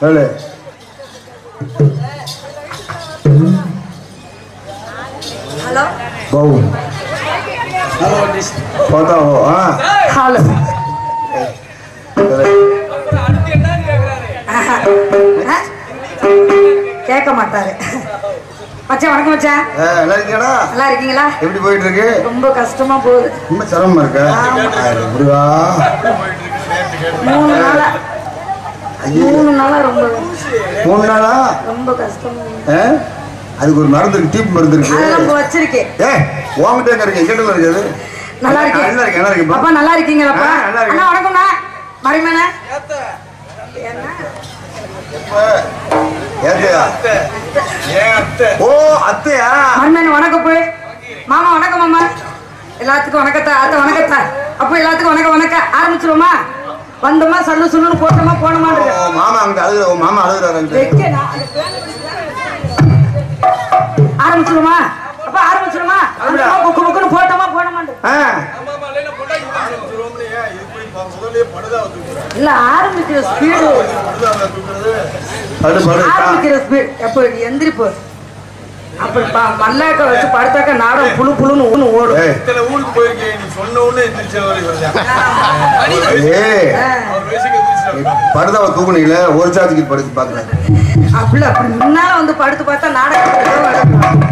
சொல்லு. ஹலோ பவு பார்த்தா ஹலோ கேட்க மாட்டாரு. மச்சான் வணக்கம் மச்சான். நல்லா இருக்கீங்களா? நல்லா இருக்கீங்களா? எப்படி போயிட்டு இருக்கு? ரொம்ப கஷ்டமா போகுது. ரொம்ப சிரமமா இருக்கா? முருகா 3 நாளா 3 நாளா ரொம்ப 3 நாளா ரொம்ப கஷ்டம். அதுக்கு ஒரு மருந்து இருக்கு, டீப் மருந்து இருக்கு. அதெல்லாம் வச்சிருக்கேன். உங்ககிட்ட எங்க இருக்கு? எங்கிட்ட இருக்குது. நல்லா இருக்கேன். நல்லா இருக்கேன். நல்லா இருக்கேன். அப்பா நல்லா இருக்கீங்களாப்பா? அண்ணா வணக்கம்ண்ணா. மரிமேனா ஓ அத்தையா? மரிமேன வணக்கம் போய். மாமா வணக்கம். மாமா எல்லாத்துக்கும் வணக்கத்தா. அத்தை வணக்கத்தா. அப்போ எல்லாத்துக்கும் வணக்கம். வணக்கம் ஆரம்பிச்சிருவோமா? வந்தோமா சல்லு சொல்லுன்னு போட்டோமா போனோமா. மாமா அங்க அழுகுற. மாமா அழுகுறாரு. ஆரம்பிச்சிருமா? அப்ப ஆரம்பிச்சிருமா? புக்கு புக்குன்னு போட்டோமா போனோமா. இல்ல ஆரம்பிக்கிற ஸ்பீடு ஆரம்பிக்கிற ஸ்பீட் எப்போ எந்திரிப்பு அப்படி மல்லாக்க வச்சு படுத்தாக்க நாடம் புழு புழுன்னு ஒண்ணு ஓடும். ஊருக்கு போயிருக்கேன் நீ சொன்ன உடனே படுதாவை தூக்குனீங்களே ஒரு சாதிக்கு படுத்து பாக்குறேன். அப்படி அப்படி முன்னால வந்து படுத்து பார்த்தா நாடகம்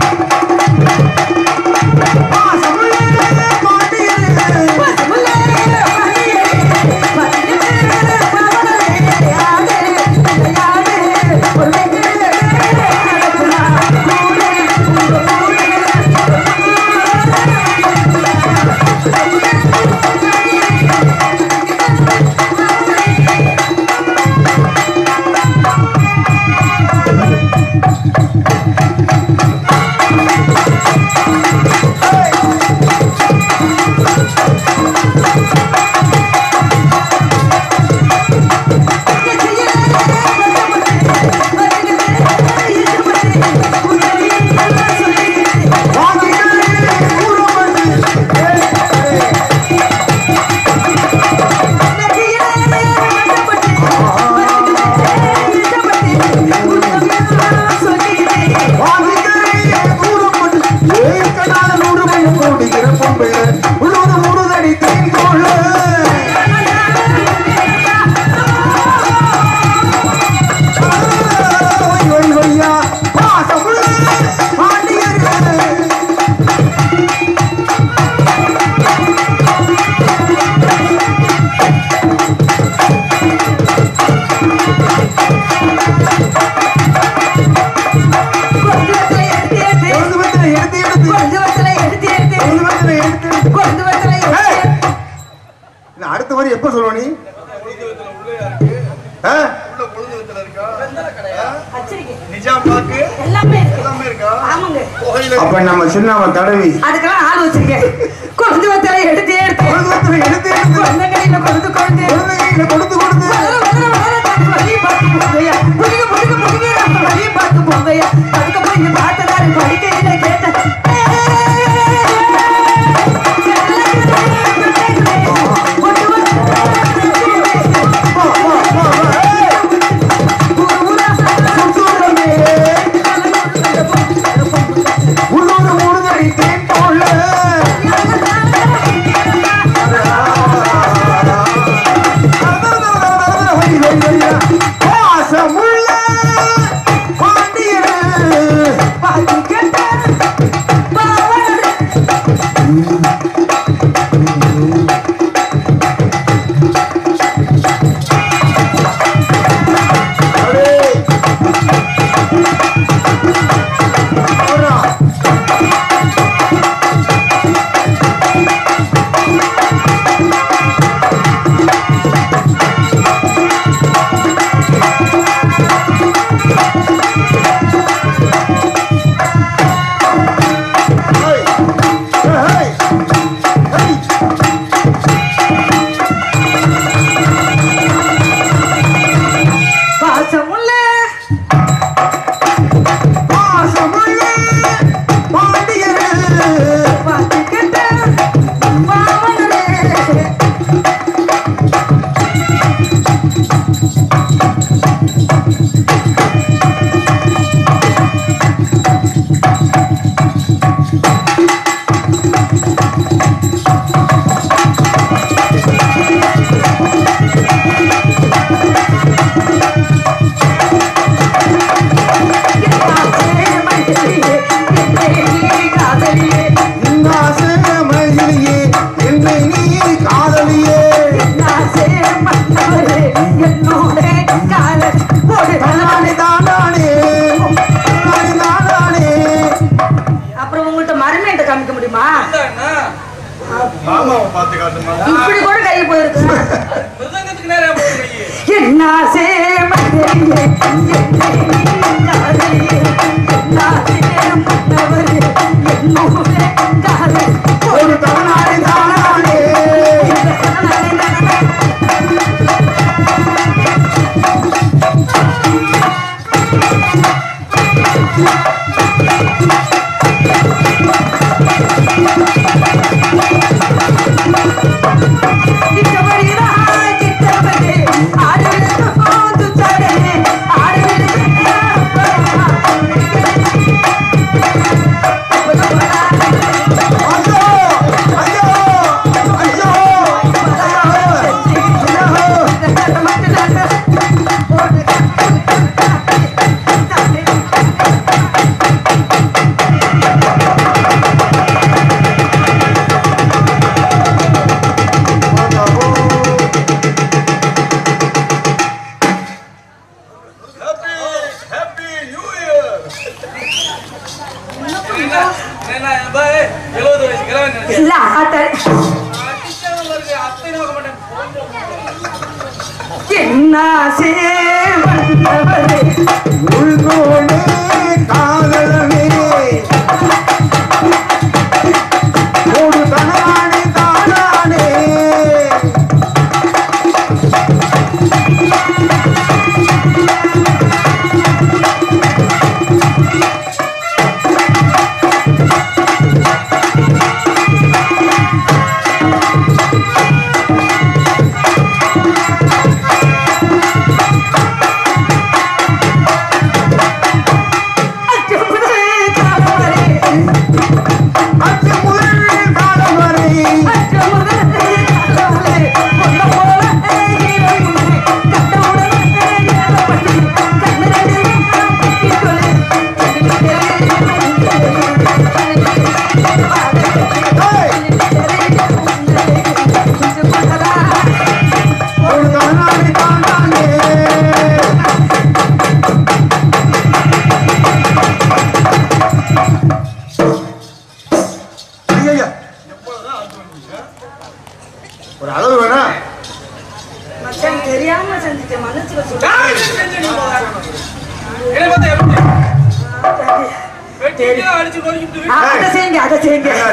அடுத்த வரி எப்ப சொல்லுவ நீ? அப்ப நம்ம சின்ன தடவி அதுக்கெல்லாம் ஆள் வச்சிருக்கேன். கொழுந்து வத்தலை எடுத்து எடுத்து குழந்தைகளில கொடுத்து கொடுத்து கொடுத்து கொடுத்து வழியை பார்த்து போகையா புதிய புதிய புதிய வழியை பார்த்து போகையா அதுக்கு போய் பார்த்ததாரு படிக்கையில கேட்ட இப்படி கூட கை போயிருக்கு. மிருதங்கத்துக்கு நேரம் போகுது கை. என்ன சேமந்தரியே ஒரு தமிழ்நாடு தானானே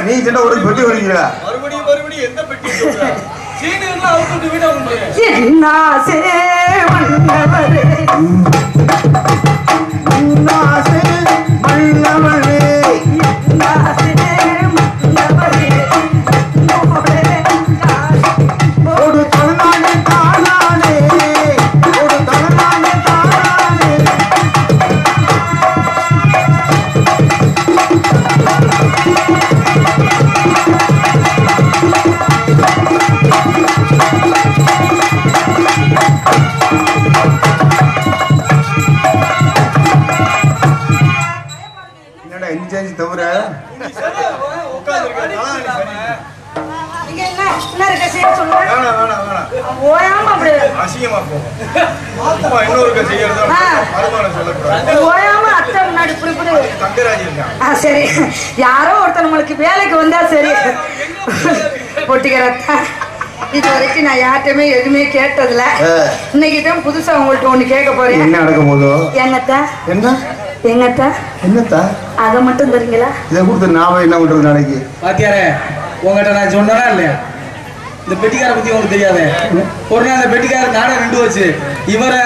நீ சின்ன ஒரு பெட்டி வருகிறா மறுபடியும் எந்த பெட்டி சொல்ற? சீனியர்லாம் அவுட்டு வீட வந்து என்ன சேமந்தவரே தவிர அசிங்கமா போகும். இன்னொரு சரி, யாரோ ஒருத்தர் நம்மளுக்கு வேலைக்கு வந்தா சரி. பொட்டிக்கிறதா இது வரைக்கும் நான் யார்கிட்டயுமே எதுவுமே கேட்டதில்ல. இன்னைக்கு தான் புதுசா உங்கள்ட்ட ஒண்ணு கேட்க போறேன். என்ன நடக்கும் போதோ என்னத்தா என்ன எங்கத்தா என்னத்தா அதை மட்டும் தெரியுங்களா? இதை கொடுத்து நாம என்ன பண்றது நாளைக்கு? பாத்தியாரே, உங்ககிட்ட நான் சொன்னேனா இல்லையா? இந்த பெட்டிக்கார பத்தி உங்களுக்கு தெரியாது. ஒரு நாள் அந்த பெட்டிக்கார நானே 2 வச்சு இவரை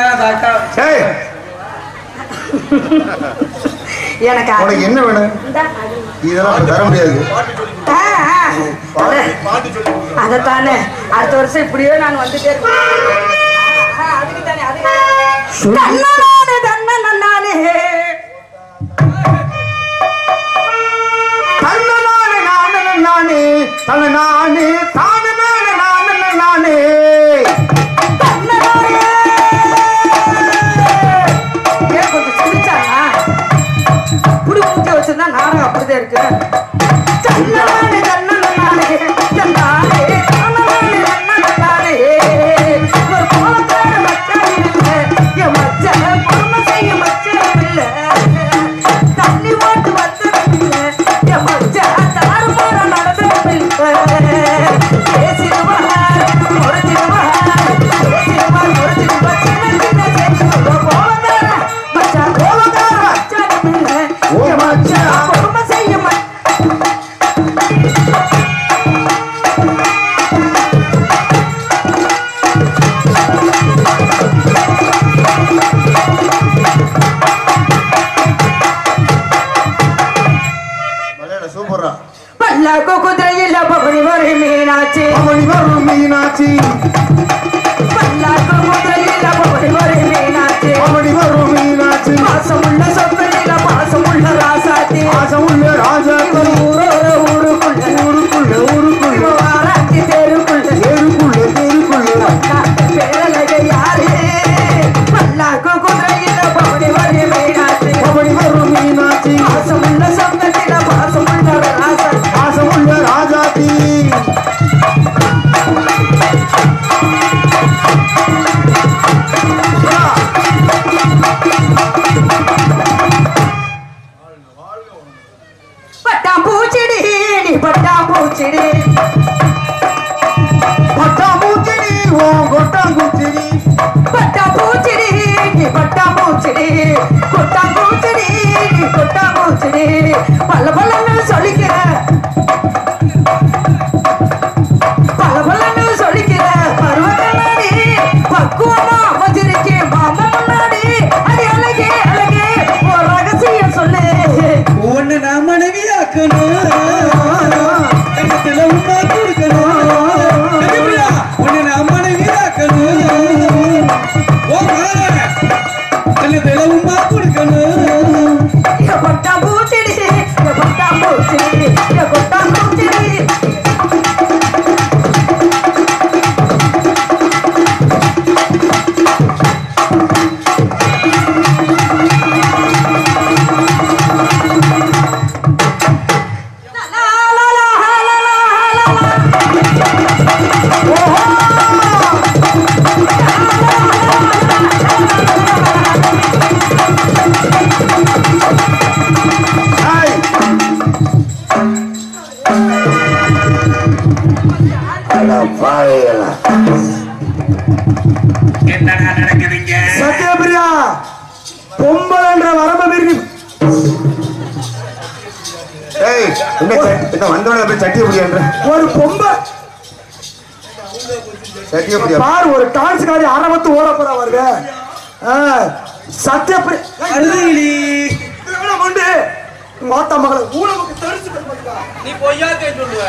எனக்கு உனக்கு என்ன வேணும்? இதெல்லாம் தர முடியாது. அதைத்தானே அடுத்த வருஷம் இப்படியோ நான் வந்துட்டே இருக்கேன். அதுக்கு தானே வச்சிருந்தா நானும் அப்படிதான் இருக்கு. வரும் மீனாட்சி பல்லாக்கு குதிரையில பவனி வரும் மீனாட்சி பவனி வரும் மீனாட்சி பாசமுள்ள சொற்களில பாசமுள்ள ராசாத்தி பாசமுள்ள ராஜாக்கள் ஊரோட ஊருக்குள்ள ஊருக்குள்ள ஊருக்குள்ள வாராட்டி தெருக்குள்ள தெருக்குள்ள தெருக்குள்ள காட்டு பேரழக யாரு பல்லாக்கு குதிரையில பவனி வரும் மீனாட்சி பவனி வரும் மீனாட்சி பாசமுள்ள சொற்களில பாசமுள்ள ராசாத்தி பாசமுள்ள ராஜாத்தி பட்டாம்பூச்சிடி நீ பட்டாம்பூச்சிடி பட்டாம்பூச்சிடி ஓ கொட்டாங்குச்சிடி பட்டாம்பூச்சிடி நீ பட்டாம்பூச்சிடி கொட்டாம்பூச்சிடி நீ கொட்டாம்பூச்சிடி பல பலன்னு சொல்லிக்கிற பல பலன்னு சொல்லிக்கிற பருவத்தனாடி பக்குவமா அமைஞ்சிருக்கே மாமா முன்னாடி அடி அழகே அழகே ஒரு ரகசியம் சொல்லு உன்னை நான் மனைவியாக்கணும் கண்ணத்துல உமா கொடுக்கணும் உன்னை நான் மனைவியாக்கணும் கண்ணத்துல உமா கொடுக்கணும் பட்டாம்பூச்சிடி பட்டாம்பூச்சிடி பட்டாம்பூச்சிடி என்னடா நடக்குதுங்க சத்யபிரியா பொம்பளைன்ற வரம்பு மீறி ஏய் என்ன வந்தவன போய் சத்தியபிரியான்ற ஒரு பொம்பை சத்தியபிரியா பாரு ஒரு டான்ஸ் காடி அரவத்து ஓட போறா வருங்க சத்யபிரியா அருகிலி கொண்டு மாத்தா மகளை ஊழலுக்கு தெரிச்சு நீ பொய்யாக்கே சொல்லுவ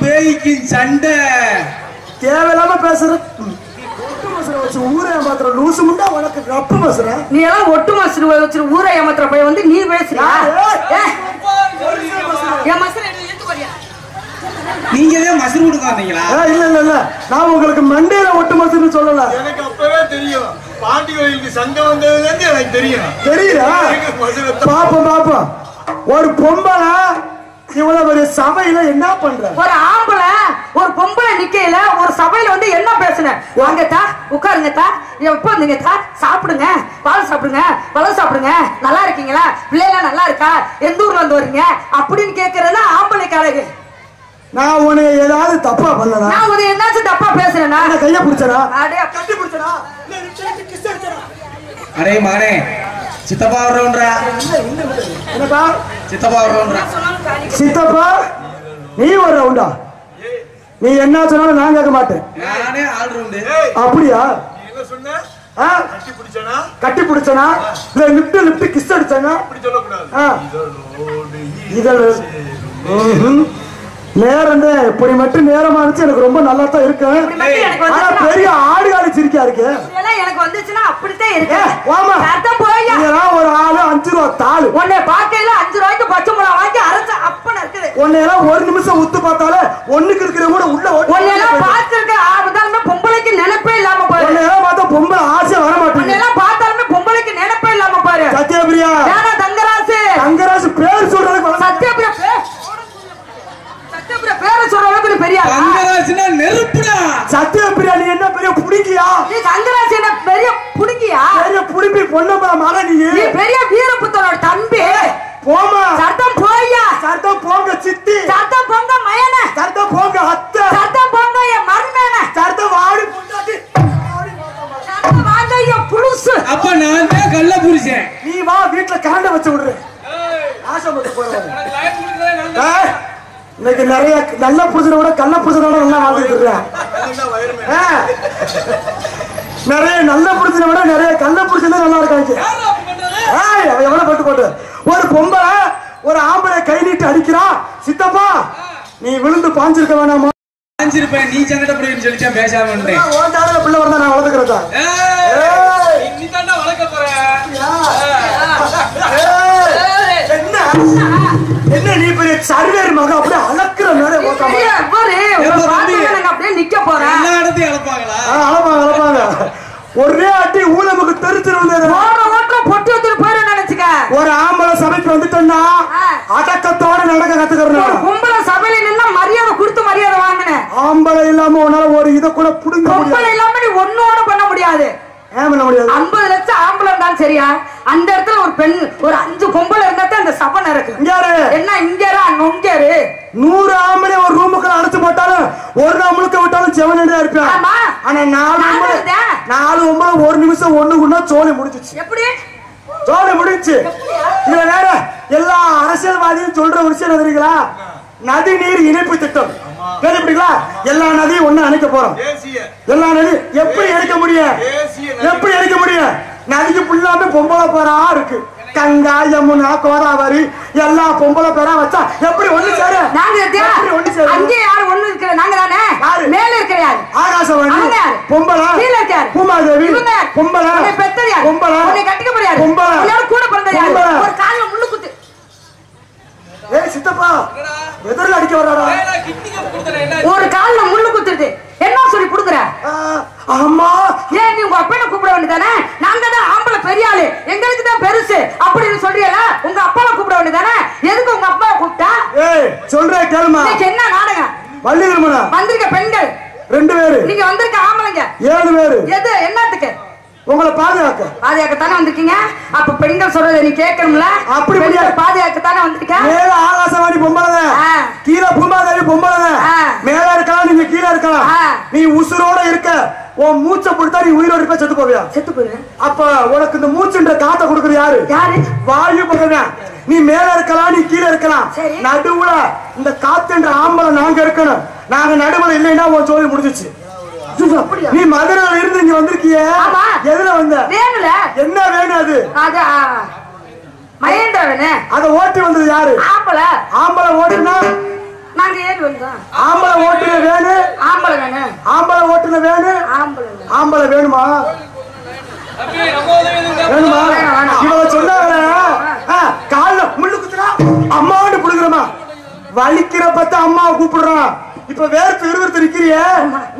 பேய்க்கும் சண்டை தேவையில்லாம பேசுற ஊரே மாத்திரம் லூசு முண்டா உனக்கு ரப்பு பேசுற நீ எல்லாம் ஒட்டு மாசு வச்சு ஊரை ஏமாத்துற பையன் வந்து நீ பேசுறியா என் மசர எடுத்து போறியா நீங்க தான் மசரு கொடுக்காதீங்களா இல்ல இல்ல இல்ல நான் உங்களுக்கு மண்டையில ஒட்டு மாசுன்னு சொல்லல எனக்கு அப்பவே தெரியும் பாண்டி கோயிலுக்கு சங்கம் வந்ததுல இருந்து எனக்கு தெரியும் தெரியுதா பாப்போம் பாப்போம் ஒரு பொம்பளை இவ்வளவு பெரிய சபையில என்ன பண்ற ஒரு ஆம்பளை ஒரு பொம்பளை நிக்கையில ஒரு சபையில வந்து என்ன பேசுன வாங்கத்தா உட்காருங்கத்தா எப்போ வந்தீங்கத்தா சாப்பிடுங்க பால் சாப்பிடுங்க பழம் சாப்பிடுங்க நல்லா இருக்கீங்களா பிள்ளைலாம் நல்லா இருக்கா எந்த ஊர்ல வந்து வரீங்க அப்படின்னு கேக்குறதுனா ஆம்பளைக்கு அழகு நான் உன்னை ஏதாவது தப்பா பண்ணனா நான் உன்னை என்னாச்சும் தப்பா பேசுறேனா கைய பிடிச்சனா அடே கட்டி பிடிச்சனா அரே மகனே சித்தப்பா வர்றோன்றா என்னப்பா சித்தப்பா வர்றோன்றா சித்தப்பா நீ ஒரு ரவுண்டா நீ என்ன சொன்னாலும் நான் கேட்க மாட்டேன் நானே ஆல் ரவுண்டு அப்படியா நீ என்ன சொன்ன ஆ? கட்டி பிடிச்சனா கட்டி பிடிச்சனா இல்ல லிப்ட் கிஸ் அடிச்சானா அப்படி சொல்லக்கூடாது ஆ. இதழோடு இதழ் நேரம் இப்படி மட்டும் நேரமா இருந்துச்சு எனக்கு ரொம்ப நல்லா தான் இருக்கு ஆனா பெரிய ஆடுகாலி சிரிக்கா இருக்கு எனக்கு வந்துச்சுன்னா அப்படித்தான் இருக்கு வாமா அதான் போயா இதெல்லாம் ஒரு ஆளு 5 ரூபா தாள் உன்னை பார்க்கையில 5 ரூபாய்க்கு பச்சை மிளகா வாங்கி அரைச்ச அப்பன இருக்குது உன்னையெல்லாம் ஒரு நிமிஷம் உத்து பார்த்தாலே ஒண்ணுக்கு இருக்கிற கூட உள்ள உன்னையெல்லாம் பார்த்திருக்க ஆபத்தாலுமே பொம்பளைக்கு நினைப்பே இல்லாம பாரு உன்னையெல்லாம் பார்த்தா பொம்பளை ஆசை வர மாட்டேங்குது உன்னையெல்லாம் பார்த்தாலுமே பொம்பளைக்கு நினைப்பே இல்லாம பாரு சத்யபிரியா ஏன்னா தங்கராசு தங்கராசு பேர் சொல்றதுக்கு சத்யபிரியா சத்யபிரியா பேரை சொல்ற அளவுக்கு நீ பெரிய ஆளா? தங்கராசுனா நெருப்புடா சத்யபிரியா நீ என்ன பெரிய புடிக்கியா நீ தங்கராசு என்ன பெரிய புடுங்கியா பெரிய புடிப்பி பொண்ணு மலை நீ நீ பெரிய வீரபுத்தனோட தம்பி போமா சத்தம் போய்யா சத்தம் போங்க சித்தி சத்தம் பொங்க மயனே சத்தம் போங்க அத்தை சத்தம் பொங்க என் மருமேனே சத்தம் வாடி பொண்டாட்டி சத்தம் வாங்க என் புழுசு அப்ப நான் தான் கள்ள புரிச்சேன் நீ வா வீட்டுல கரண்ட வச்சு விடுற ஆசைப்பட்டு போறவங்க லைட் குடுக்கறதே நான் இன்னைக்கு நிறைய நல்ல புருஷனை விட கள்ள புருஷனோட நல்லா வாழ்ந்துட்டு இருக்கேன் தான் வயர்மே நிறைய நல்ல புடிச்சத விட நிறைய கள்ள புடிச்சதே நல்லா இருக்காங்க. எவ்வளவு போட்டு ஒரு பொம்பளை ஒரு ஆம்பளை கை நீட்டு அடிக்கிறா. சித்தப்பா நீ விழுந்து பாஞ்சிருக்க வேணாமா? பாஞ்சிருப்பேன், நீ சங்கடப்படுன்னு சொல்லிட்டேன் பேசாம இருந்தேன். உன் ஜாதக பிள்ளை வந்தா நான் வளர்த்துக்கிறதா? நீ தாண்டா வளர்க்க போற. என்ன நீ பெரிய சர்வேர் மகன் அப்படியே அளக்குற மேல அப்படியே நிக்க போறேன். எல்லா இடத்தையும் அளப்பாங்களா? அளப்பாங்க. ஒரே அடி ஊழமுக்கு தெரிச்சிருந்தது. பொட்டி வச்சுட்டு போயிட நினைச்சுக்க. ஒரு ஆம்பளை சபைக்கு வந்துட்டோம்னா அடக்கத்தோட நடக்க கத்துக்கிறேன். பொம்பளை சபையில நின்னா மரியாதை கொடுத்து மரியாதை வாங்கினேன். ஆம்பளை இல்லாம உன்னால ஒரு இதை கூட புடுங்க முடியாது. பொம்பளை இல்லாம நீ ஒன்னோட பண்ண முடியாது. 50 லட்சம் ஆம்பளை இருந்தாலும் சரியா, அந்த இடத்துல ஒரு பெண் ஒரு 5 பொம்பளை இருந்தா அந்த சபை நடக்கும். என்ன இங்கேரா நொங்கேரு 100 ஆம்பளை ஒரு ரூமுக்குள்ள அடைச்சு போட்டாலும் ஒரு நாள் முழுக்க விட்டாலும் செவனடியா இருப்பேன். ஆனா 4 ஒன்பது ஒரு நிமிஷம் ஒண்ணுக்குன்னா சோழி முடிஞ்சிச்சு. எப்படி சோழி முடிஞ்சு? இதுல வேற எல்லா அரசியல்வாதியும் சொல்ற ஒரு விஷயம் தெரியுங்களா? நதி நீர் இணைப்பு திட்டம் கேள்விப்பட்டீங்களா? எல்லா நதியும் ஒண்ணு அணைக்க போறோம். எல்லா நதி எப்படி அணைக்க முடியும்? எப்படி அணைக்க முடியும்? நதிக்கு ஃபுல்லாமே பொம்பளை பேரா இருக்கு. கங்கா, யமுனா, கோதாவரி எல்லா பொம்பளை பேரா வச்சா எப்படி ஒண்ணு சேர? அங்கே யாரு ஒண்ணு இருக்கிற? நாங்க தானே. மேல இருக்கிற யாரு? ஆகாசவாணி பொம்பளை, கீழ இருக்க யாரு? பூமாதேவி பொம்பளை, உன்னை பெத்தது யாரு? பொம்பளை, உன்னை கட்டிக்க போற யாரு? பொம்பளை, உன்னோட கூட பிறந்தது யாரு? ஒரு கால்ல முள்ளு குத்து. ஏய் சித்தப்பா எதிரில் அடிக்க வராடா. ஒரு கால்ல முள்ளு குத்துறது என்ன சொல்லி குடுக்குற? அம்மா ஏன் நீ உங்க அப்பனை கூப்பிட வேண்டியதானே? நாங்க தான் ஆம்பளை பெரிய ஆளு, எங்களுக்கு தான் பெருசு அப்படின்னு சொல்றீங்களா? உங்க அப்பாவை கூப்பிட வேண்டியதானே? எதுக்கு உங்க அப்பாவை கூப்பிட்டா? ஏய் சொல்றே கேளுமா. என்ன நாடகம்? வள்ளி திருமணம் வந்திருக்க பெண்கள் 2 பேரு, நீங்க வந்திருக்க ஆம்பளைங்க 7 பேரு. எது என்னத்துக்கு? உங்களை பாதுகாக்க. பாதுகாக்கத்தானே வந்திருக்கீங்க. அப்ப பெண்கள் சொல்றதை நீ கேட்கணும்ல. அப்படி பாதுகாக்கத்தானே வந்திருக்க. மேல ஆகாசவாணி பொம்பளை, கீழே பூமாதேவி பொம்பளை. மேல இருக்கலாம், நீங்க கீழே இருக்கலாம். நீ உசுரோட இருக்க, உன் மூச்சை பிடித்தா நீ உயிரோடு இருப்ப, செத்து போவியா? செத்து போயிரு. அப்ப உனக்கு இந்த மூச்சுன்ற காத்த கொடுக்குற யாரு? யாரு? வாயு பகவான். நீ மேல இருக்கலாம், நீ கீழே இருக்கலாம். நடுவுல இந்த காத்துன்ற ஆம்பளை நாங்க இருக்கணும். நாங்க நடுவுல இல்லைன்னா உன் ஜோலி முடிஞ்சிச்சு. நீ மதுரையில இருந்து இங்க வந்திருக்கிய, எதுல வந்த? வேணுல. என்ன வேணும் அது? மகேந்திர வேணு. அத ஓட்டி வந்தது யாரு? ஆம்பளை. ஆம்பளை ஓட்டுனா நாங்க ஏறி வந்தோம். ஆம்பளை ஓட்டுன வேணு. ஆம்பளை வேணு. ஆம்பளை ஓட்டுன வேணு. ஆம்பளை வேணுமா? வேணுமா? இவங்க சொன்னாங்க கால்ல முள்ளு குத்துறா அம்மான்னு புடுங்குறமா, வலிக்கிற பத்த அம்மாவை கூப்பிடுறான். இப்ப வேர்த்து விறுவிறுத்து நிக்கிறிய,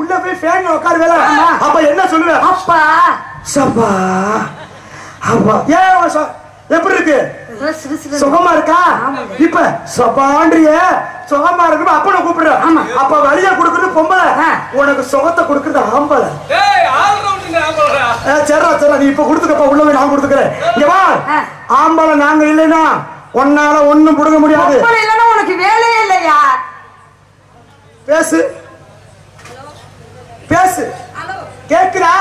உள்ள போய் ஃபேன்ல உட்காரு வேலை. அப்ப என்ன சொல்லுவ? அப்பா சப்பா அப்பா. ஏன் எப்படி இருக்கு? சுகமா இருக்கா? இப்ப சப்பாண்டிய சுகமா இருக்கு அப்ப நான் கூப்பிடுறேன். அப்ப வழியா கொடுக்கறது பொம்பளை, உனக்கு சுகத்தை கொடுக்கறது ஆம்பளை. சரா சரா நீ இப்ப கொடுத்துக்கப்பா, உள்ள போய் நான் கொடுத்துக்கிறேன். இங்க வா. ஆம்பளை நாங்க இல்லைன்னா உன்னால ஒண்ணும் புடுங்க முடியாது. உனக்கு வேலையே இல்லையா? பேசு பேசு. கேக்குறா?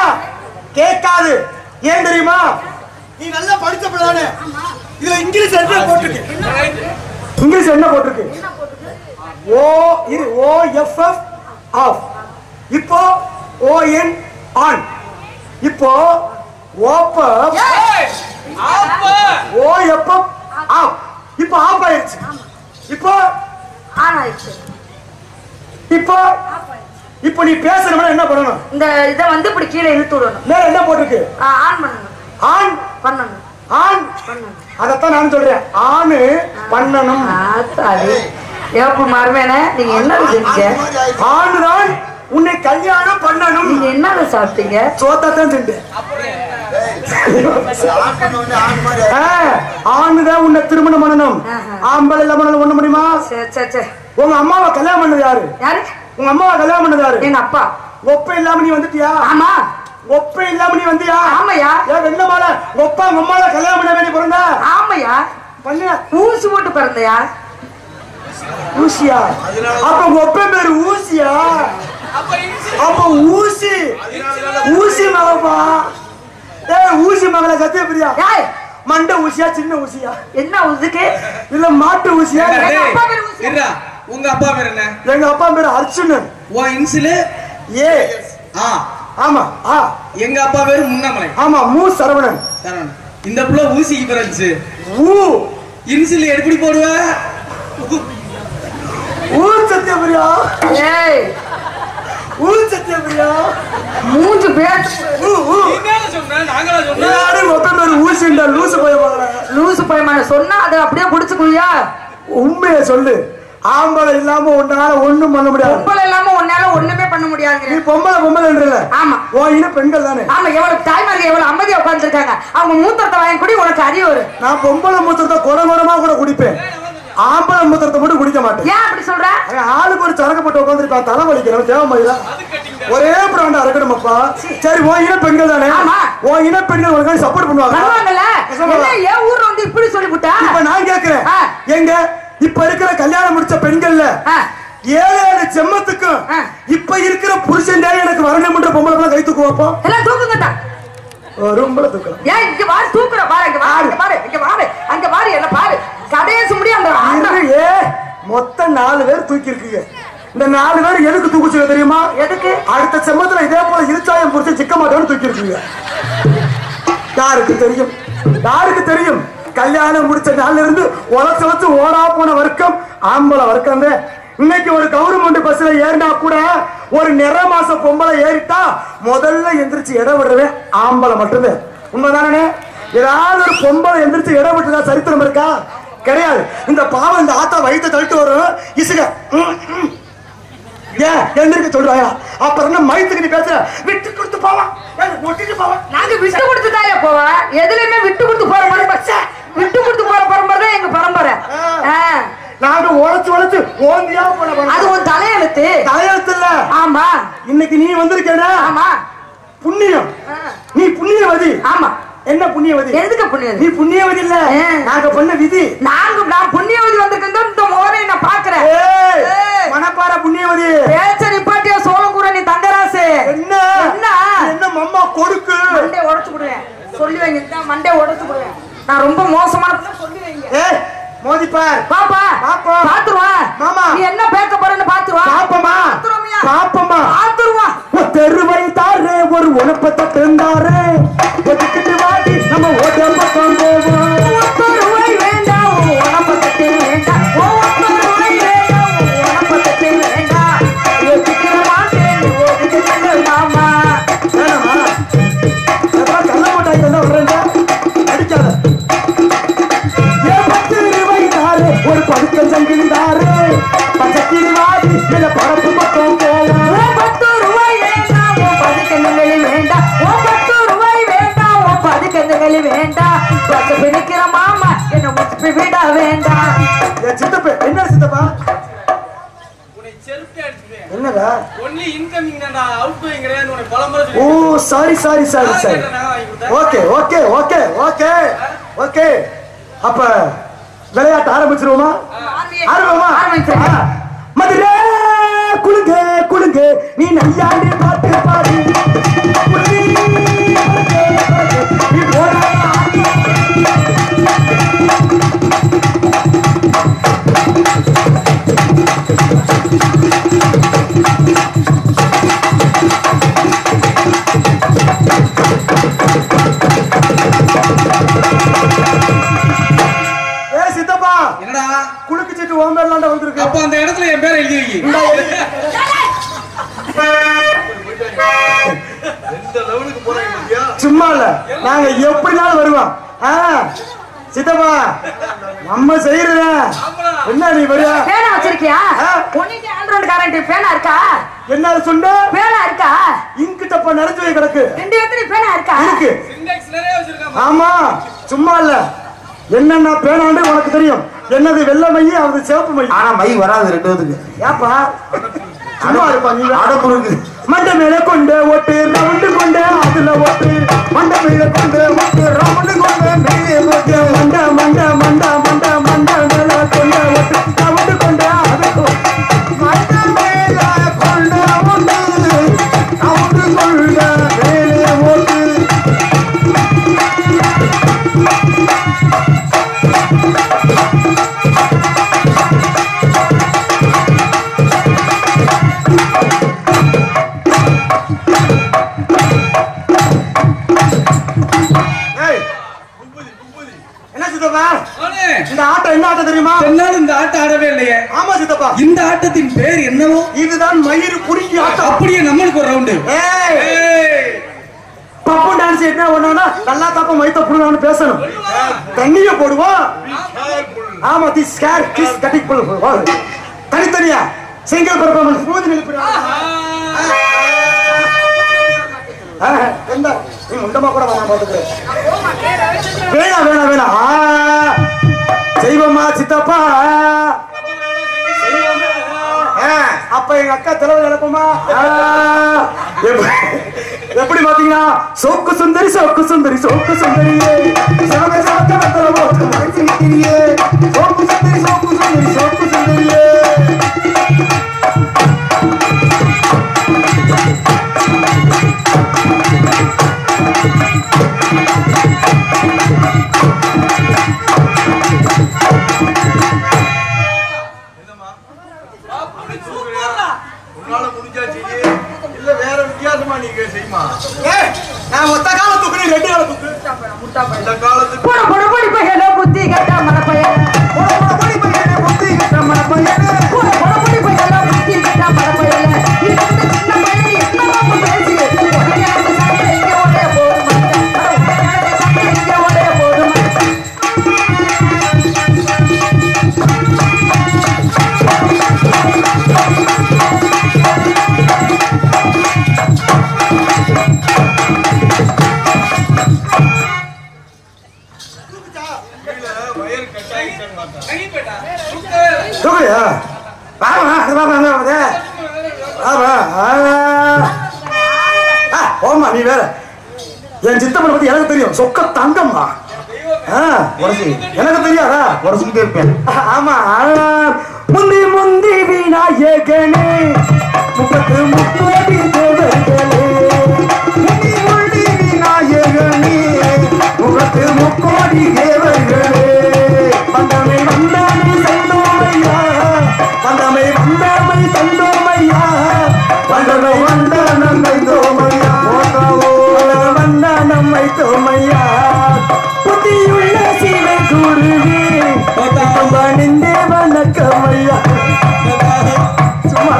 கேட்காது. ஏன் தெரியுமா? நீ நல்லா படிச்ச பிள்ளைதானே. இதுல இங்கிலீஷ் என்ன போட்டுருக்கு? இங்கிலீஷ் என்ன போட்டுருக்கு? ஓ இரு ஓ எஃப் எஃப் ஆஃப். இப்போ ஓ என் ஆன். இப்போ ஓப்ப ஓ எஃப் ஆஃப். இப்போ ஆஃப் ஆயிடுச்சு. இப்போ ஆன் ஆயிடுச்சு. இப்போ இப்போ நீ பேசணும்னா என்ன பண்ணணும்? இந்த இத வந்து இப்படி கீழே இழுத்து விடணும். மேல என்ன போட்டுருக்கு? ஆன் பண்ணணும். ஆன் பண்ணணும். ஆன் பண்ணணும். அதத்தான் நான் சொல்றேன். ஆன் பண்ணணும். ஆத்தாடி ஏப்பு மர்மேனே, நீங்க என்ன செஞ்சீங்க? ஆன் தான் உன்னை கல்யாணம் பண்ணணும். நீங்க என்ன சாப்பிட்டீங்க? சோத்தா தான் திண்டேன். ஆண் தான் உன்னை திருமணம் பண்ணணும். ஆம்பளை இல்லாம ஒண்ணு முடியுமா? உங்க அம்மாவை கல்யாணம் பண்ணது யாரு? யாரு? உங்க அம்மாவை கல்யாணம் பண்ணது யாரு? எங்க அப்பா. ஒப்ப இல்லாம நீ வந்துட்டியா? ஆமா. ஒப்ப இல்லாம நீ வந்தியா? ஆமையா. ஏன் வெள்ளமால ஒப்பா அம்மாவை கல்யாணம் பண்ண வேண்டி பிறந்தா? ஆமையா. பண்ணியா? ஊசி போட்டு பிறந்தையா? ஊசியா? அப்ப உங்க ஒப்ப பேரு ஊசியா? அப்ப ஊசி ஊசி மகப்பா. ஊசி மகளை கத்திய பிரியா? மண்ட ஊசியா சின்ன ஊசியா? என்ன ஊசிக்கு? இல்ல மாட்டு ஊசியா? உங்க அப்பா பேர் என்ன? எங்க அப்பா பேரு அர்ச்சுனன். ஓ இன்சில் ஏ. ஆமா எங்க அப்பா பேரு முன்னமலை. ஆமா மூ சரவணன். சரவணன். இந்த புள்ள ஊசிக்கு பிறந்துச்சு. ஊ இன்சில் எப்படி போடுவ? ஊ சத்யபிரியா. ஏய் ஊ சத்யபிரியா. மூஞ்சு பேச்சு. நாங்களா சொன்னா எல்லாரும் மொத்தம் பேர் ஊசிண்டா லூசு போய் லூசு பையமான சொன்னா அதை அப்படியே புடிச்சுக்குவியா? உண்மையை சொல்லு. ஆம்பளை இல்லாம உன்னால ஒண்ணும் பண்ண முடியாது. பொம்பளை இல்லாம உன்னால ஒண்ணுமே பண்ண முடியாது. நீ பொம்பளை ஆமா உன் இன பெண்கள் தானே. ஆமா எவ்வளவு தாய்மார்கள் எவ்வளவு அமைதியா உட்கார்ந்துருக்காங்க. அவங்க மூத்திரத்தை வாங்கி குடி உனக்கு அறிவு வரும். நான் பொம்பளை மூத்திரத்தை குடமா கூட குடிப்பேன். ஆம்பளை மூத்திரத்தை மட்டும் குடிக்க மாட்டேன். ஏன் அப்படி சொல்ற? ஆளுக்கு ஒரு சரக்கு போட்டு உட்காந்துருப்பான். தலை வலிக்கிறோம் தேவையில்ல. ஒரே பிராண்டா இருக்கணும்ப்பா. சரி உன் இன பெண்கள் தானே. உன் இன பெண்கள் உனக்கு சப்போர்ட் பண்ணுவாங்க. ஏன் ஊர்ல வந்து இப்படி சொல்லிவிட்டா? இப்ப நான் கேக்குறேன், எங்க இப்ப இருக்கிற கல்யாணம் முடிச்ச பெண்கள்ல 7 செம்மத்துக்கும் இப்ப இருக்கிற புருஷன் எனக்கு வரணும்ன்ற பொம்பளை கை தூக்குவாப்போ எல்லாம் தூக்குங்கட்டா. ரொம்ப தூக்கலாம். ஏன் இங்க வாரு தூக்குற பாரு. இங்க வாரு இங்க பாரு இங்க வாரு அங்க பாரு என்ன பாரு கடைசி முடிய அந்த மொத்தம் 4 பேர் தூக்கி இருக்கீங்க. இந்த 4 பேர் எதுக்கு தூக்குச்சுங்க தெரியுமா? எதுக்கு? அடுத்த செம்மத்துல இதே போல இருச்சாயம் புடிச்சு சிக்க மாட்டோம்னு தூக்கி இருக்கீங்க. யாருக்கு தெரியும்? யாருக்கு தெரியும்? கல்யாணம் முடிச்ச நாள்ல இருந்து உழைச்சு ஓடா போன வர்க்கம் ஆம்பளை வர்க்கம். இன்னைக்கு ஒரு கவர்மெண்ட் பஸ்ல ஏறினா கூட ஒரு நிற மாச பொம்பளை ஏறிட்டா முதல்ல எந்திரிச்சு இடம் விடுறவன் ஆம்பளை மட்டும்தான். உண்மைதானே? ஏதாவது ஒரு பொம்பளை எந்திரிச்சு இடம் விட்டுதா சரித்திரம் இருக்கா? கிடையாது. இந்த பாவம் இந்த ஆத்தா வயிற்ற தள்ளிட்டு வரும் இசுக ஏன் எந்திரிக்க சொல்றாங்க. அப்புறம் என்ன மயத்துக்கு நீ பேசுற? விட்டு கொடுத்து போவான் ஒட்டிட்டு போவான். நாங்க விட்டு கொடுத்து தாயா போவோம். எதுலயுமே விட்டு கொடுத்து போற மாதிரி விட்டு கொடுத்து போற பரம்பரை தான் எங்க பரம்பரை. நாங்க உழைச்சு ஓந்தியா போன அது ஒரு தலையெழுத்து. தலையெழுத்து இல்ல. ஆமா இன்னைக்கு நீ வந்திருக்கேன. ஆமா புண்ணியம். நீ புண்ணியவதி. ஆமா என்ன புண்ணியவதி? எதுக்கு புண்ணியவதி? நீ புண்ணியவதி இல்ல. நாங்க பண்ண விதி. நான் புண்ணியவதி வந்திருக்கேன். இந்த மோரை நான் பாக்குறேன். மணப்பாற புண்ணியவதி. பேச்ச நிப்பாட்டியா சோளங்கூட நீ தங்கராசு. என்ன என்ன மம்மா கொடுக்கு மண்டே உடைச்சு விடுவேன். சொல்லி வைங்க மண்டே உடைச்சு விடுவேன். நான் ரொம்ப மோசமான சொல்லி வைங்க. மோதிப்பார் பாப்பா பாப்பா பாத்துருவா. மாமா நீ என்ன பேக்க போறன்னு பாத்துருவா. பாப்பமா பாப்பமா பாத்துருவா. தெருவை தாரே ஒரு உணப்பத்தை தந்தாரே ஒதுக்கிட்டு வாடி நம்ம ஓட்ட பக்கம் போவோம். ஒருவாய் வேண்டாம் உணப்பத்தை வேண்டாம். ஒருவாய் வேண்டாம் உணப்பத்தை வேண்டாம். ஒதுக்கிற மாட்டேன் ஒதுக்கிட்டு மாமா. வேணாமா? கள்ள போட்டாய் தந்தா விடுறேன். அடிக்காத. ஒரு படுக்கல் சங்கிலிதாரு பச்சக்கிரி வாடி மேல பரப்பு பக்கம் போவோம். 10 ரூபாய் வேண்டாம் பதுக்கெண்ணங்களி வேண்டாம். 10 ரூபாய் வேண்டாம் பதுக்கெண்ணங்களி வேண்டாம். பச்சை பிடிக்கிற மாமா என்ன முச்சு விட வேண்டாம். சித்தப்பா என்ன சித்தப்பா? உன்னை செல்ஃபி அடிச்சுட்டேன். என்னடா? ஒன்லி இன்கமிங் தான்டா, அவுட் கோயிங் கிடையாது. உன்னை பலமுறை ஓ சொல்லி sorry. Okay okay okay okay okay. அப்ப விளையாட்டு ஆரம்பிச்சிருவோமா? ஆரம்பிச்சிருவோமா? மதுரை குளுங்க குளுங்க நீ நையாண்டி பாட்டு பாடி நீ போடா. சித்தப்பா என்னடா குளுக்கு சீட்டு ஓம் பேர்லாண்ட வந்திருக்கு. அப்ப அந்த இடத்துல என் பேரை எழுதி வை. சும்மா இல்ல, நாங்க எப்படினாலும் வருவோம். சித்தப்பா நம்ம செய்யற என்ன நீ வரியா? பேனா வச்சிருக்கியா? பொன்னிட்டு ஆண்ட்ராய்டு காரண்ட் பேனா இருக்கா? என்ன சொன்ன? பேனா இருக்கா? இங்கு டப்பா நிறைஞ்சு வை கிடக்கு. 2 எத்தனை பேனா இருக்கா? இருக்கு. இண்டெக்ஸ் நிறைய வச்சிருக்காங்க. ஆமா சும்மா இல்ல. என்னன்னா பேனாண்டு உனக்கு தெரியும். என்னது வெள்ளை மை, அது சிவப்பு மை. ஆனா மை வராது ரெண்டுத்துக்கு. ஏப்பா சும்மா இருப்பா நீ? அடப்புருக்கு. மண்டை மேல கொண்டு ஓட்டு ரவுண்டு கொண்டு அதுல ஓட்டு. மண்டை மேல கொண்டு ஓட்டு ரவுண்டு கொண்டு மேலே ஓட்டு. மண்டை மண்டை மண்டை மண்டை மண்டை மேல கொண்டு ஓட்டு ரவுண்டு கொண்டு அது மண்டை மேல கொண்டு ஓட்டு ரவுண்டு கொண்டு மேலே ஓட்டு. சித்தப்பா ஆனே, இந்த ஆட்டம் என்ன ஆட்டம் தெரியுமா? என்னாலும் இந்த ஆட்டம் ஆடவே இல்லையே. ஆமா சித்தப்பா, இந்த ஆட்டத்தின் பேர் என்னவோ? இதுதான் மயிறு புடுங்கி ஆட்டம். அப்படியே நம்மளுக்கு ஒரு ரவுண்டு. பப்பு டான்ஸ் என்ன ஒண்ணா நல்லா தப்ப மைத்த புடுங்கன்னு பேசணும். தண்ணிய போடுவோம். ஆமா, திஸ் ஸ்கேர் கிஸ் கட்டிங் புல் தனித்தனியா சிங்கிள் பெர்ஃபார்மன்ஸ் மூஞ்சி நிலுப்புறா. எந்த உண்டமா கூட வேணாம் பாத்துக்கிறேன். வேணாம் வேணாம் வேணாம். செய்வோமா சித்தப்பா? அப்ப எங்க அக்கா தலைவர் இழப்போமா? எப்படி பாத்தீங்கன்னா சோக்கு சுந்தரி சோக்கு சுந்தரி சோக்கு சுந்தரியே சோக்கு சுந்தரி சோக்கு சுந்தரி சோக்கு சுந்தரியே. நான் ஒத்த கால தூக்கு, ரெண்டு கால தூக்கு. இந்த காலத்துக்கு போட போட போடி பையல புத்தி கட்ட மரப்பையல போட போட போடி பையனே புத்தி கட்ட மரப்பையனே போட போட போடி பையல புத்தி கட்ட மரப்பையல இது வந்து சின்ன பையன் என்னமா பேசி உடனே அந்த சண்டை இங்க ஓடே போடு மச்சான் சண்டை இங்க ஓடே போடு மச்சான். தூக்குறியா? வாமா, அது வாமா அது. ஆமா. ஓமா நீ வேற. என் சித்தப்பனை பத்தி எனக்கு தெரியும். சொக்க தங்கம்மா. எனக்கு தெரியாதா? உடச்சுக்கிட்டே இருப்பேன். ஆமா, முந்தி முந்தி விநாயகனே முப்பத்து முப்பது தேவர்களே முந்தி முந்தி விநாயகனே முப்பத்து முக்கோடி தேவர்களே வந்தமை வந்தாமை சந்தோமையா வந்தமை வந்தாமை சந்தோமையா வந்தமை வந்த நம்மை தோமையா வந்த நம்மை தோமையா புத்தியுள்ள சிவ குருவே பணிந்தே வணக்கமையா சும்மா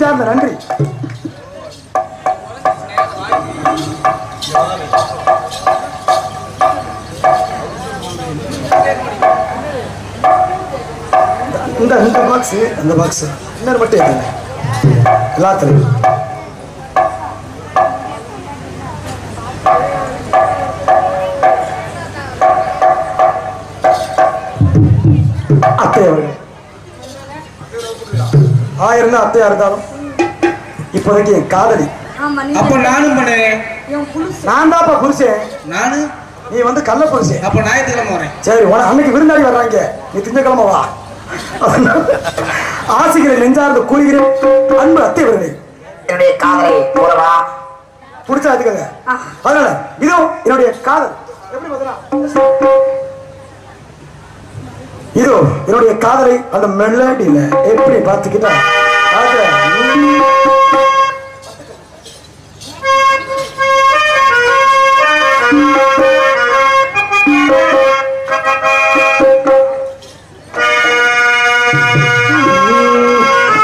நெஞ்சார்ந்த நன்றி. இந்த பாக்ஸ் அந்த பாக்ஸ் இன்னொரு மட்டும் ஏற்றுங்க எல்லாத்துலையும். அத்தை அவர்கள் 1000 அத்தையா இருந்தாலும் இப்போதைக்கு என் காதலி. அப்ப நானும் பண்ணுவேன். நான் தான்ப்பா புருஷன். நானு நீ வந்து கள்ள புருஷன். அப்ப ஞாயிற்றுக்கிழமை வரேன். சரி உன அன்னைக்கு விருந்தாடி வர்றாங்க, நீ திங்கக்கிழமை வா. ஆசைகளை நெஞ்சார்ந்து கூறுகிறேன் அன்பு அத்தை அவர்களே. என்னுடைய காதலை போலவா புடிச்சா அதுக்கங்க. அதனால இதோ என்னுடைய காதல் எப்படி பார்த்தா இதோ என்னுடைய காதலை அந்த மெலடியில எப்படி பார்த்துக்கிட்டா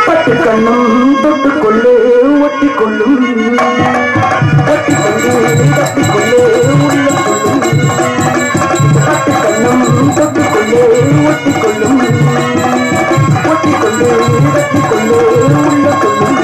பட்டு கண்ணும் தொட்டுக்கொள்ளே ஒட்டிக்கொள்ளும் தட்டிக்கொள்ளே உள்ள கொள்ளும் பட்டு கண்ணும் தொட்டுக்கொள்ளே ஒட்டிக்கொள்ளும் ஒட்டிக்கொள்ளே தட்டிக்கொள்ளே உள்ள கொள்ளும்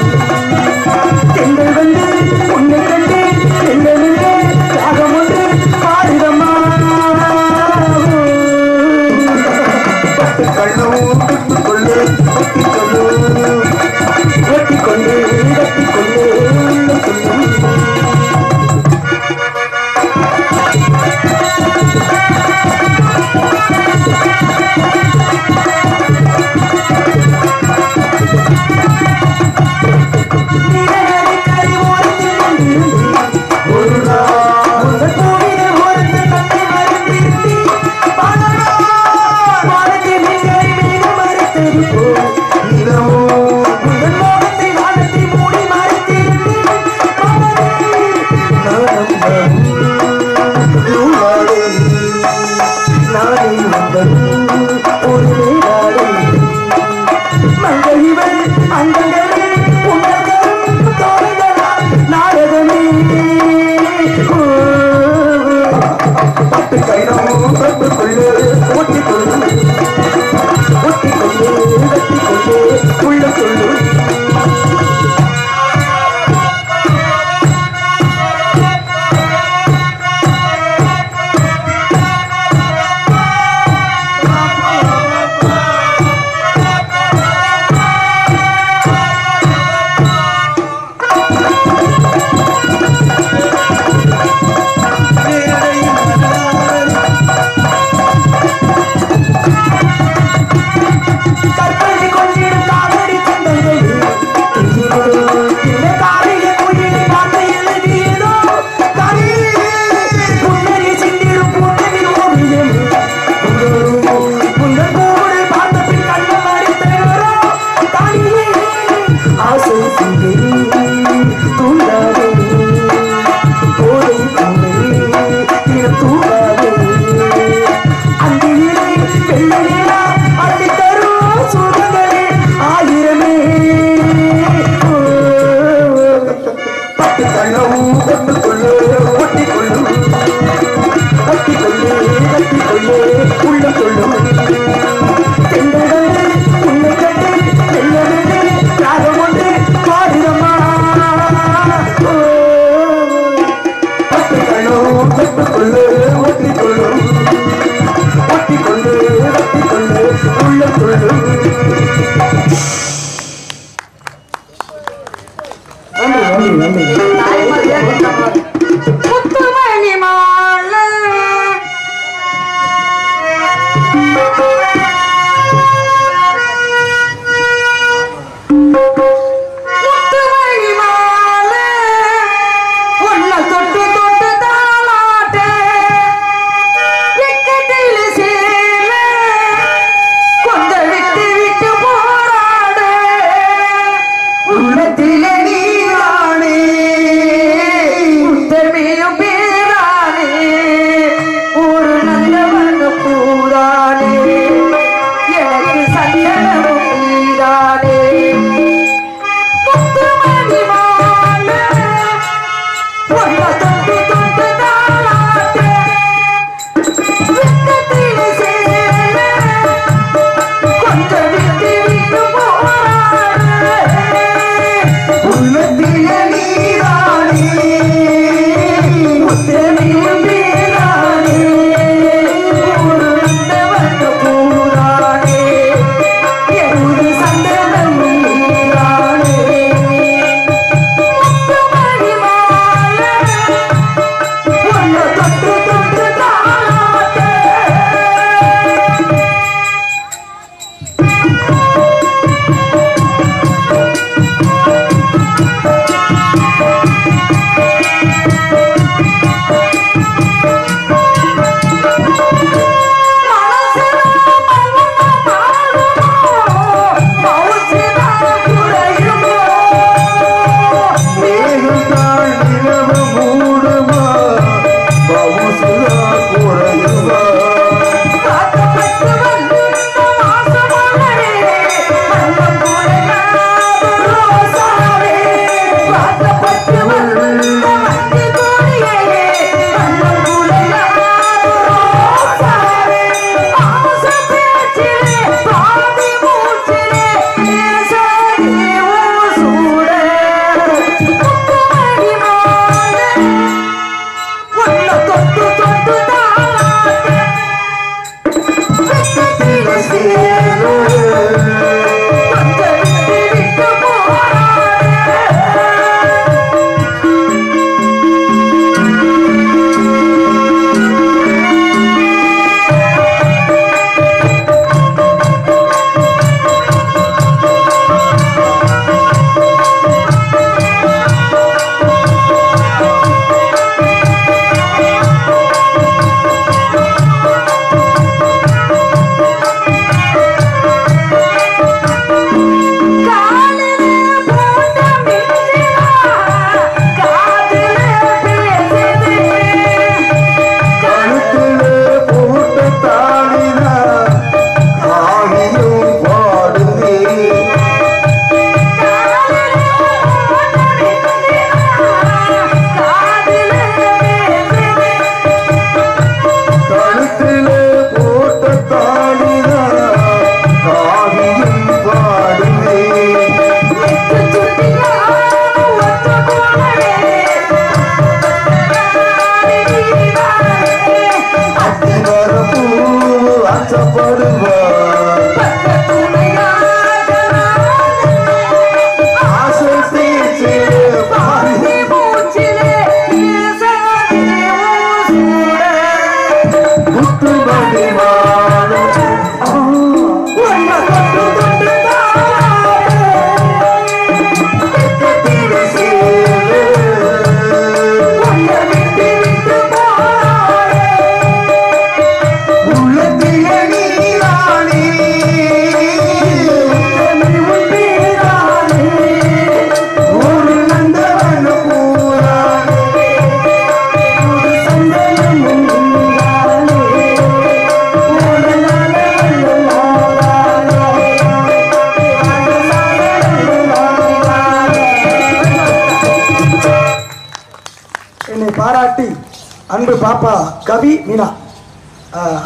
அன்பு பாப்பா கவி மீனா,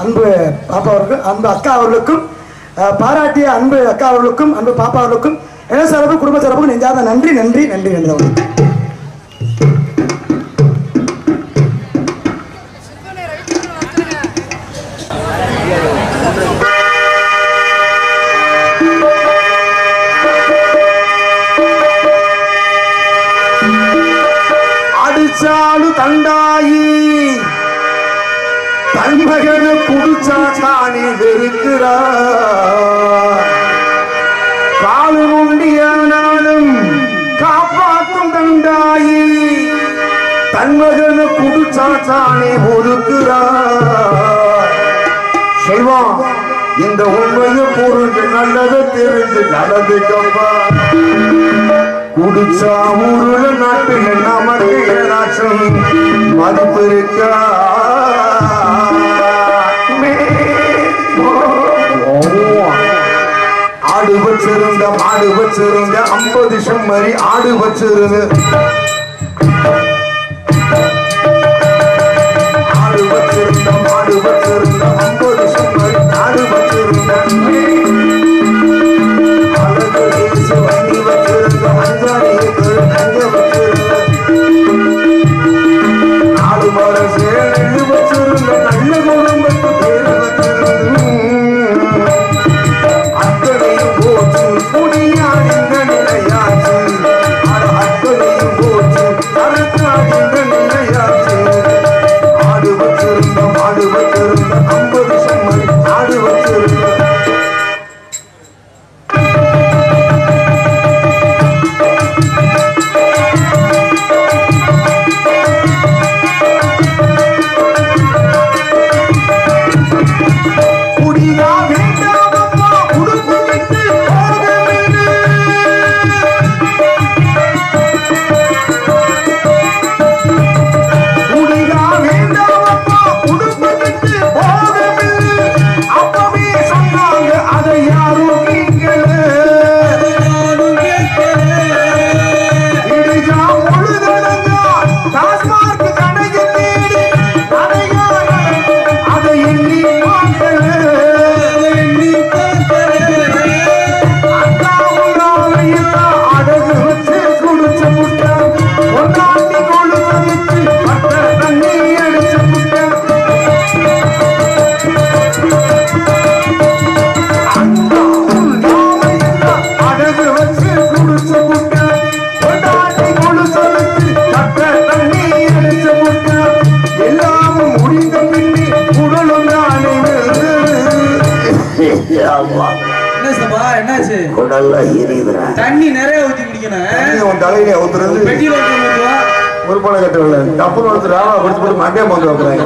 அன்பு பாப்பா அவர்களுக்கும் அன்பு அக்கா அவர்களுக்கும் பாராட்டிய அன்பு அக்கா அவர்களுக்கும் அன்பு பாப்பா அவர்களுக்கும் என்ன சார்பு குடும்ப சார்புக்கும் நெஞ்சாத நன்றி நன்றி நன்றி நன்றி அவர்களுக்கு. தண்டாயி தன்மகன குடிச்சா தானே வெறுக்கிறா காலு உண்டியானாலும் காப்பாற்றும் தண்டாயி தன்மகன குடிச்சா தானே ஒதுக்கிறா. செல்வம் இந்த உண்மையை புரிஞ்சு நல்லதை தெரிஞ்சு நடந்துக்கப்பா. குடிச்சா ஊருல நாட்டுல நமக்கு ஏதாச்சும் மதிப்பு இருக்கா? ஆடு வச்சிருந்த மாடு வச்சிருந்த 50 செம்மறி ஆடு வச்சிருந்து ஆடு வச்சிருந்த மாடு வச்சிருந்த 50 செம்மறி ஆடு வச்சிருந்த அழகு தேச வண்டி வச்சிருந்த அஞ்சாடி அங்க வச்சிருந்த ஆடு மர சேலை வச்சிருந்த நல்ல குடும்பத்து பேரு வச்சிருந்த அத்தனையும் போச்சு குடியாடிந்த நிலையாச்சு. அத்தனையும் போச்சு கருத்தாடிந்த நிலையாச்சு. ஆடு வச்சிருந்த மாடு வச்சிருந்த 50 செம்மறி ஆடு வச்சிருந்த தண்ணி நிறைய ஊத்தி குடிக்கணும். தலையில ஊத்துறது பெட்டியில ஒரு பண கட்டவில்லை டப்புன்னு ஒருத்தர் ராவா கொடுத்து போட்டு மண்டே வந்து வைக்கிறாங்க.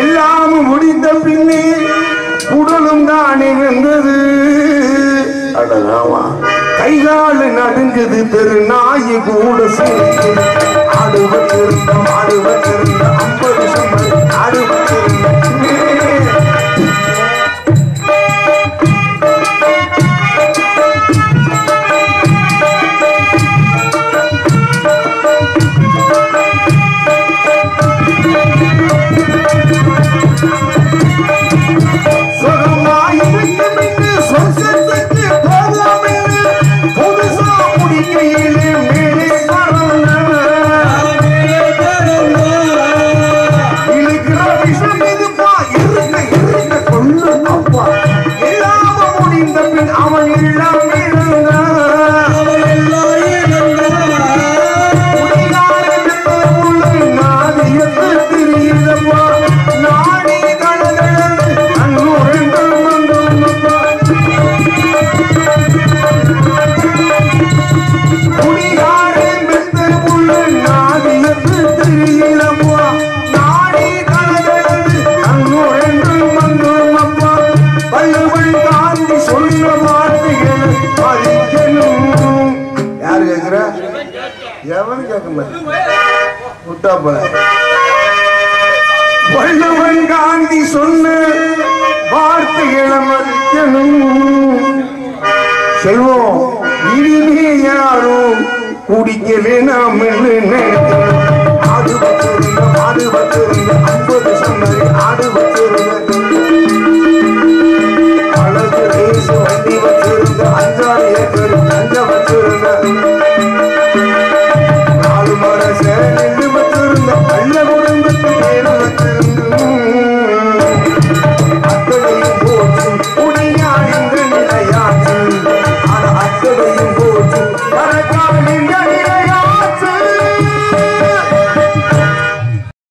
எல்லாமும் முடிந்த பின்னே உடலும் தானே வந்தது. கைகாலு நடுங்குது தெரு நாயி கூட சேர்ந்து ஆடு வச்சிருந்த மாடு வச்சிருந்த 50 செம்மறி ஆடு வச்சிருந்த மேலே விட்டா போல. வள்ளுவன் காந்தி சொன்ன வார்த்தைகளை மதிக்கணும். செல்வம் இனிமே யாரும் குடிக்க வேணாம். அது